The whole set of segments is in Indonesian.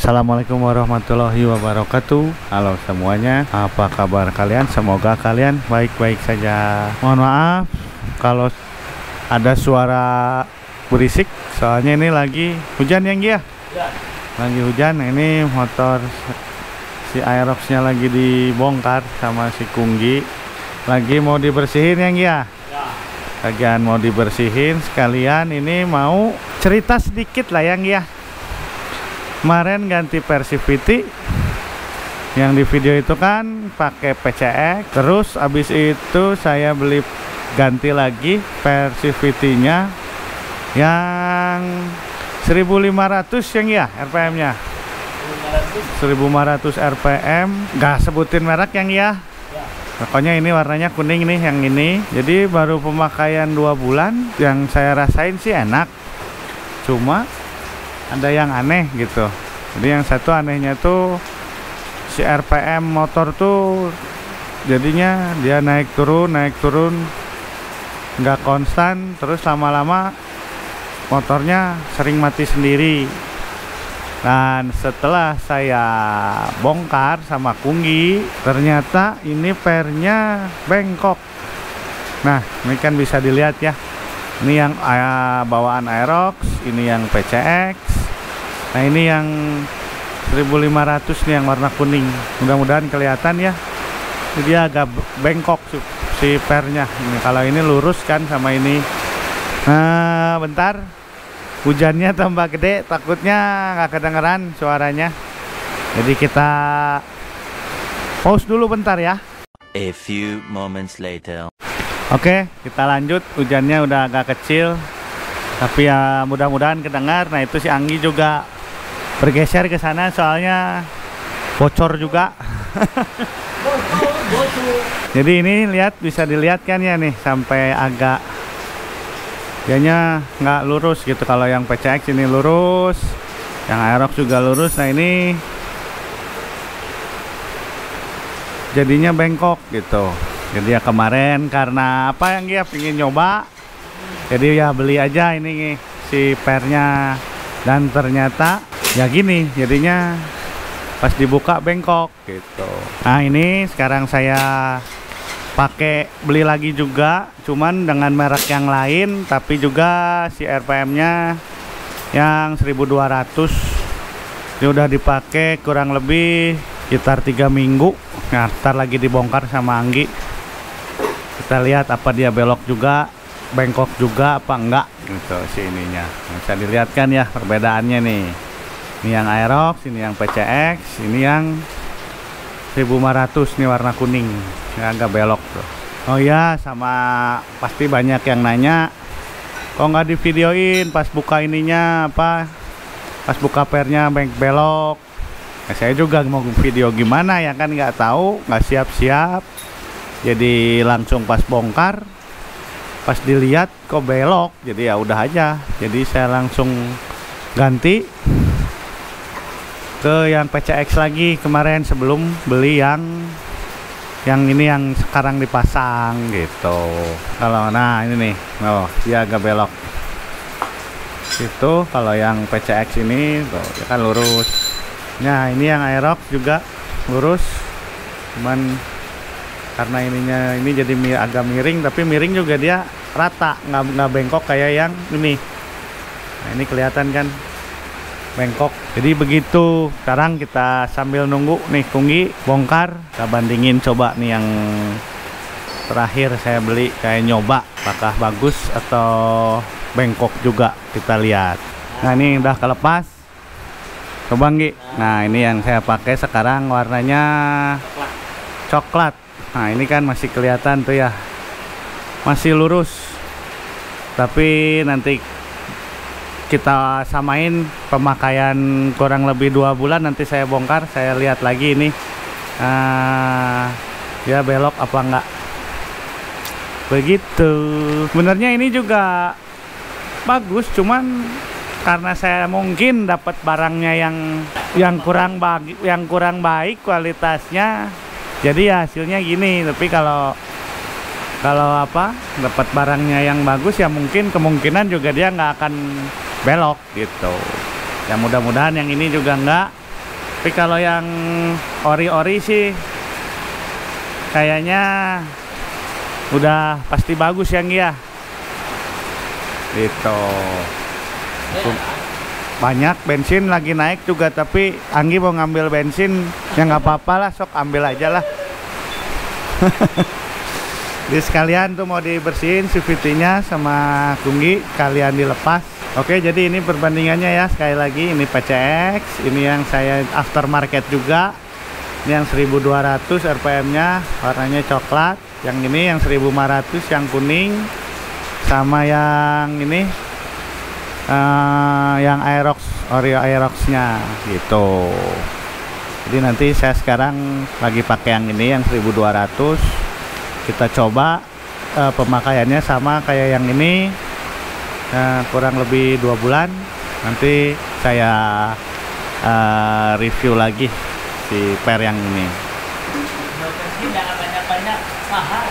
Assalamualaikum warahmatullahi wabarakatuh. Halo semuanya, apa kabar kalian? Semoga kalian baik-baik saja. Mohon maaf kalau ada suara berisik, soalnya ini lagi hujan ya, Gia? Ya. Lagi hujan. Ini motor si Aerox-nya lagi dibongkar sama si Kunggi. Lagi mau dibersihin ya, Gia? Ya. Bagian mau dibersihin sekalian ini mau cerita sedikit lah ya, Gia. Kemarin ganti Persivity, yang di video itu kan pakai PCX. Terus abis itu saya beli ganti lagi Persivity-nya yang 1500 yang ya RPM-nya 1500 RPM, gak sebutin merek yang ya. Pokoknya ini warnanya kuning nih, yang ini. Jadi baru pemakaian 2 bulan. Yang saya rasain sih enak, cuma ada yang aneh gitu. Jadi yang satu anehnya tuh si RPM motor tuh jadinya dia naik turun nggak konstan. Terus lama-lama motornya sering mati sendiri. Dan setelah saya bongkar sama Kunggi, ternyata ini pernya bengkok. Nah ini kan bisa dilihat ya, ini yang bawaan Aerox, ini yang PCX. Nah ini yang 1500 nih yang warna kuning. Mudah-mudahan kelihatan ya. Ini dia agak bengkok si pernya. Ini kalau ini lurus kan sama ini. Nah bentar, hujannya tambah gede, takutnya nggak kedengeran suaranya. Jadi kita pause dulu bentar ya. A few moments later. Oke, kita lanjut. Hujannya udah agak kecil, tapi ya mudah-mudahan kedengar. Nah itu si Anggi juga bergeser ke sana soalnya bocor juga. Jadi ini lihat, bisa dilihat kan ya nih, sampai agak dianya nggak lurus gitu. Kalau yang PCX ini lurus, yang Aerox juga lurus. Nah ini jadinya bengkok gitu. Jadi ya kemarin karena apa yang dia pingin nyoba, jadi ya beli aja ini si pernya. Dan ternyata ya gini, jadinya pas dibuka bengkok gitu. Nah ini sekarang saya beli lagi juga, cuman dengan merek yang lain, tapi juga si RPM-nya yang 1200. Ini udah dipakai kurang lebih sekitar 3 minggu. Nah ntar lagi dibongkar sama Anggi. Kita lihat apa dia belok juga, bengkok juga apa enggak gitu si ininya. Bisa dilihat kan ya perbedaannya nih. Ini yang Aerox, ini yang PCX, ini yang 1500 nih warna kuning. Ini agak belok tuh. Oh ya, sama pasti banyak yang nanya, kok nggak di videoin pas buka ininya apa? Pas buka pernya belok. Nah, saya juga mau video gimana ya kan, nggak tahu, nggak siap-siap. Jadi langsung pas bongkar, pas dilihat kok belok, jadi ya udah aja. Jadi saya langsung ganti ke yang PCX lagi kemarin sebelum beli yang ini yang sekarang dipasang gitu. Kalau nah ini nih, oh dia agak belok itu. Kalau yang PCX ini tuh ya kan lurus. Nah ini yang Aerox juga lurus, cuman karena ininya ini jadi agak miring, tapi miring juga dia rata, nggak bengkok kayak yang ini. Nah ini kelihatan kan bengkok. Jadi begitu. Sekarang kita sambil nunggu nih Kunggi bongkar, kita bandingin coba nih yang terakhir saya beli, kayak nyoba apakah bagus atau bengkok juga. Kita lihat. Nah ini udah kelepas, coba Nggi. Nah ini yang saya pakai sekarang warnanya coklat. Nah ini kan masih kelihatan tuh ya, masih lurus. Tapi nanti kita samain pemakaian kurang lebih 2 bulan, nanti saya bongkar, saya lihat lagi ini dia belok apa enggak. Begitu. Sebenarnya ini juga bagus, cuman karena saya mungkin dapat barangnya yang kurang baik kualitasnya, jadi ya hasilnya gini. Tapi kalau apa dapat barangnya yang bagus ya mungkin kemungkinan juga dia nggak akan belok gitu. Ya mudah-mudahan yang ini juga enggak. Tapi kalau yang ori-ori sih kayaknya udah pasti bagus yang ya. Gitu. Banyak bensin lagi naik juga, tapi Anggi mau ngambil bensin ya nggak apa-apa lah, sok ambil aja lah. Di sekalian tuh mau dibersihin CVT-nya sama Kunggi, kalian dilepas. Oke, jadi ini perbandingannya ya, sekali lagi ini PCX, ini yang saya aftermarket juga. Ini yang 1200 RPM-nya, warnanya coklat. Yang ini yang 1500 yang kuning, sama yang ini yang Aerox, Oreo Aerox-nya gitu. Jadi nanti saya sekarang lagi pakai yang ini yang 1200. Kita coba pemakaiannya sama kayak yang ini, kurang lebih 2 bulan. Nanti saya review lagi si per yang ini. Jangan banyak-banyak, mahal.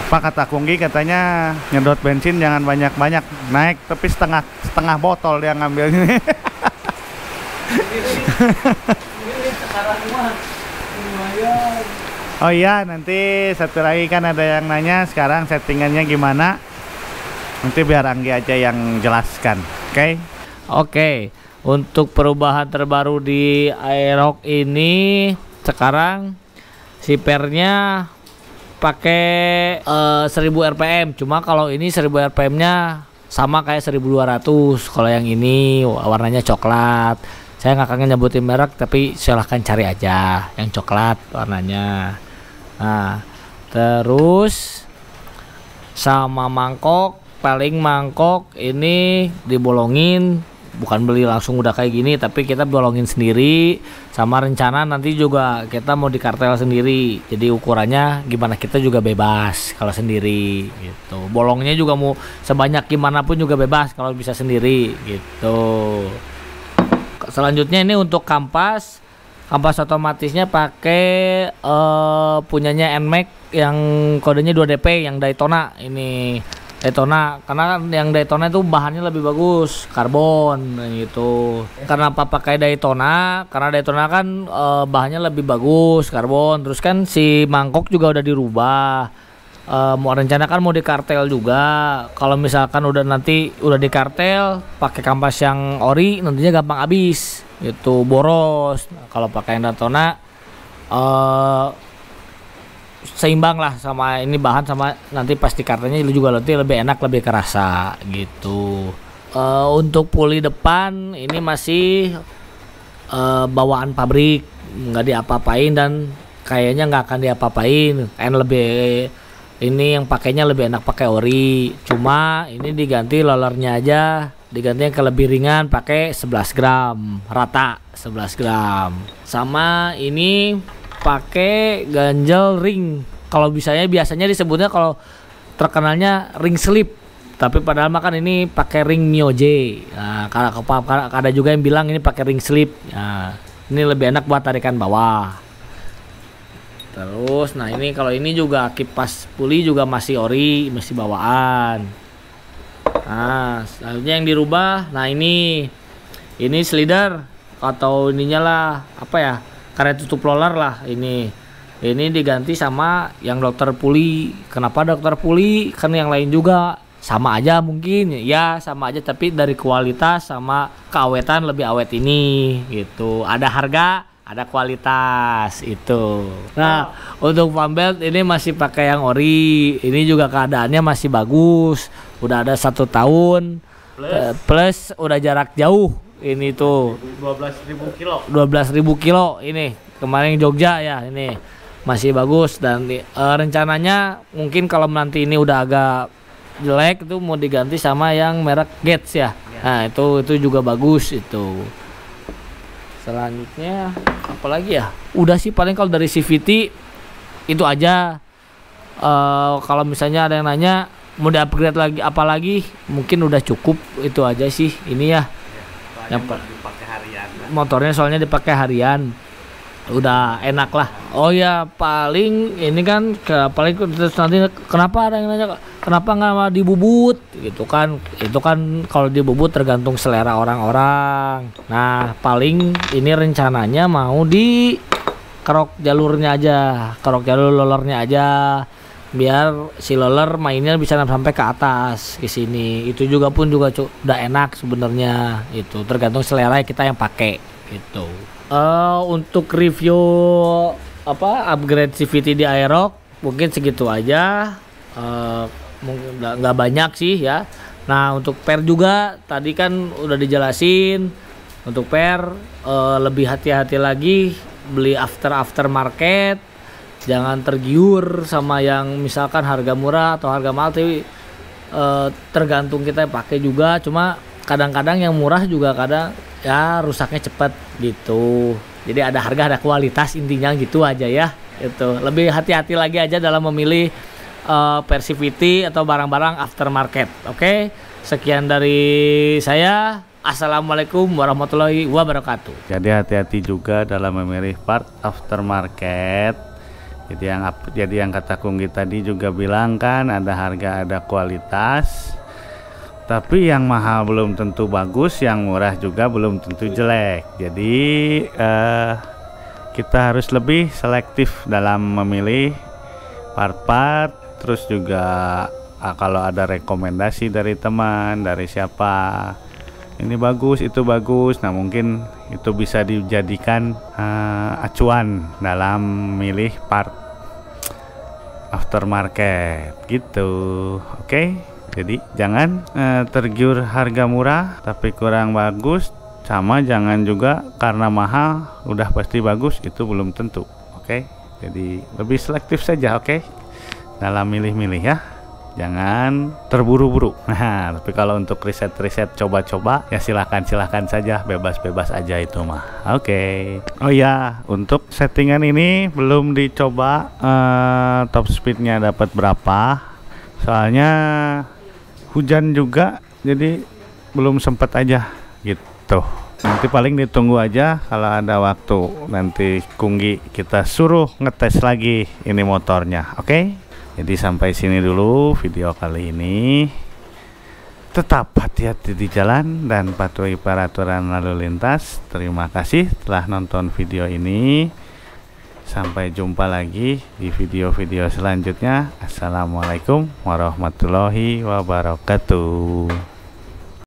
Apa kata Kunggi, katanya nyedot bensin jangan banyak-banyak, naik tapi setengah botol dia ngambilnya. Sekarang mah lumayan. Oh iya, nanti satu lagi kan ada yang nanya sekarang settingannya gimana. Nanti biar Anggi aja yang jelaskan. Oke? Oke, untuk perubahan terbaru di Aerox ini sekarang si pernya pakai 1000 rpm. Cuma kalau ini 1000 rpm-nya sama kayak 1200. Kalau yang ini warnanya coklat. Saya nggak kangen nyebutin merek, tapi silahkan cari aja yang coklat warnanya. Nah, terus sama mangkok, paling mangkok ini dibolongin, bukan beli langsung udah kayak gini, tapi kita bolongin sendiri. Sama rencana nanti juga kita mau dikartel sendiri, jadi ukurannya gimana kita juga bebas kalau sendiri gitu. Bolongnya juga mau sebanyak gimana pun juga bebas kalau bisa sendiri gitu. Selanjutnya ini untuk kampas otomatisnya pakai punyanya Nmax yang kodenya 2DP yang Daytona. Ini Daytona, karena yang Daytona itu bahannya lebih bagus, karbon gitu. Kenapa pakai Daytona? Karena Daytona kan bahannya lebih bagus, karbon. Terus kan si mangkok juga udah dirubah. Mau rencana kan mau dikartel juga. Kalau misalkan udah dikartel pakai kampas yang ori, nantinya gampang habis gitu, boros. Kalau pakai Daytona seimbang lah sama ini bahan, sama nanti pasti kartelnya juga nanti lebih enak, lebih kerasa gitu. Untuk puli depan ini masih bawaan pabrik, nggak diapa-apain dan kayaknya nggak akan diapa-apain. Lebih ini yang pakainya lebih enak pakai ori. Cuma ini diganti rollernya aja, diganti yang ke lebih ringan pakai 11 gram rata, 11 gram. Sama ini pakai ganjel ring. Kalau biasanya disebutnya, kalau terkenalnya ring slip, tapi padahal mah kan ini pakai ring Mio J. Nah, ada juga yang bilang ini pakai ring slip. Nah, ini lebih enak buat tarikan bawah. Terus, nah ini kalau ini juga kipas puli juga masih ori, masih bawaan. Nah, selanjutnya yang dirubah, nah ini slider atau ininya lah, apa ya, karet tutup roller lah ini. Ini diganti sama yang dokter puli. Kenapa dokter puli? Kan yang lain juga sama aja mungkin, ya sama aja, tapi dari kualitas sama keawetan lebih awet ini gitu. Ada harga, ada kualitas itu. Nah, untuk pump belt ini masih pakai yang ori. Ini juga keadaannya masih bagus. Udah ada 1 tahun. Plus udah jarak jauh. Ini tuh 12.000 kilo. 12.000 kilo ini. Kemarin Jogja ya, ini masih bagus. Dan rencananya mungkin kalau nanti ini udah agak jelek itu mau diganti sama yang merek Gates ya. Nah, itu juga bagus itu. Selanjutnya apalagi ya? Udah sih paling kalau dari CVT itu aja. Kalau misalnya ada yang nanya mau di-upgrade lagi apalagi, mungkin udah cukup itu aja sih ini ya. Yang dipakai harian. Motornya soalnya dipakai harian. udah enak lah. Oh ya, paling ini kan paling terus nanti kenapa ada yang nanya kenapa nggak dibubut gitu kan? Itu kan kalau dibubut tergantung selera orang-orang. Nah, paling ini rencananya mau di kerok jalurnya aja, kerok jalur lollernya aja, biar si loller mainnya bisa sampai ke atas ke sini. Itu juga pun juga udah enak sebenarnya. Itu tergantung selera kita yang pakai gitu. Untuk review upgrade CVT di Aerox mungkin segitu aja. Mungkin nggak banyak sih ya. Nah, untuk per juga tadi kan udah dijelasin. Untuk per lebih hati-hati lagi beli aftermarket. Jangan tergiur sama yang misalkan harga murah atau harga mahal, tapi tergantung kita pakai juga. Cuma kadang-kadang yang murah juga kadang ya rusaknya cepat gitu. Jadi ada harga ada kualitas, intinya gitu aja ya. Itu lebih hati-hati lagi aja dalam memilih CVT atau barang-barang aftermarket. Oke, sekian dari saya. Assalamualaikum warahmatullahi wabarakatuh. Jadi hati-hati juga dalam memilih part aftermarket. Jadi yang kata Kunggi tadi juga bilang kan ada harga ada kualitas. Tapi yang mahal belum tentu bagus, yang murah juga belum tentu jelek. Jadi kita harus lebih selektif dalam memilih part-part. Terus juga kalau ada rekomendasi dari teman, dari siapa, ini bagus, itu bagus. Nah, mungkin itu bisa dijadikan acuan dalam milih part aftermarket gitu. Oke. Jadi jangan tergiur harga murah tapi kurang bagus, sama jangan juga karena mahal udah pasti bagus, itu belum tentu. Oke. Jadi lebih selektif saja, oke, dalam milih-milih ya. Jangan terburu-buru. Nah, tapi kalau untuk riset-riset coba-coba ya silahkan saja, bebas-bebas aja itu mah. Oke. Oh ya, untuk settingan ini belum dicoba top speednya dapat berapa. Soalnya hujan juga, jadi belum sempat aja gitu. Nanti paling ditunggu aja kalau ada waktu. Nanti Kunggi kita suruh ngetes lagi ini motornya, oke? Jadi sampai sini dulu video kali ini. Tetap hati-hati di jalan dan patuhi peraturan lalu lintas. Terima kasih telah nonton video ini. Sampai jumpa lagi di video-video selanjutnya. Assalamualaikum warahmatullahi wabarakatuh.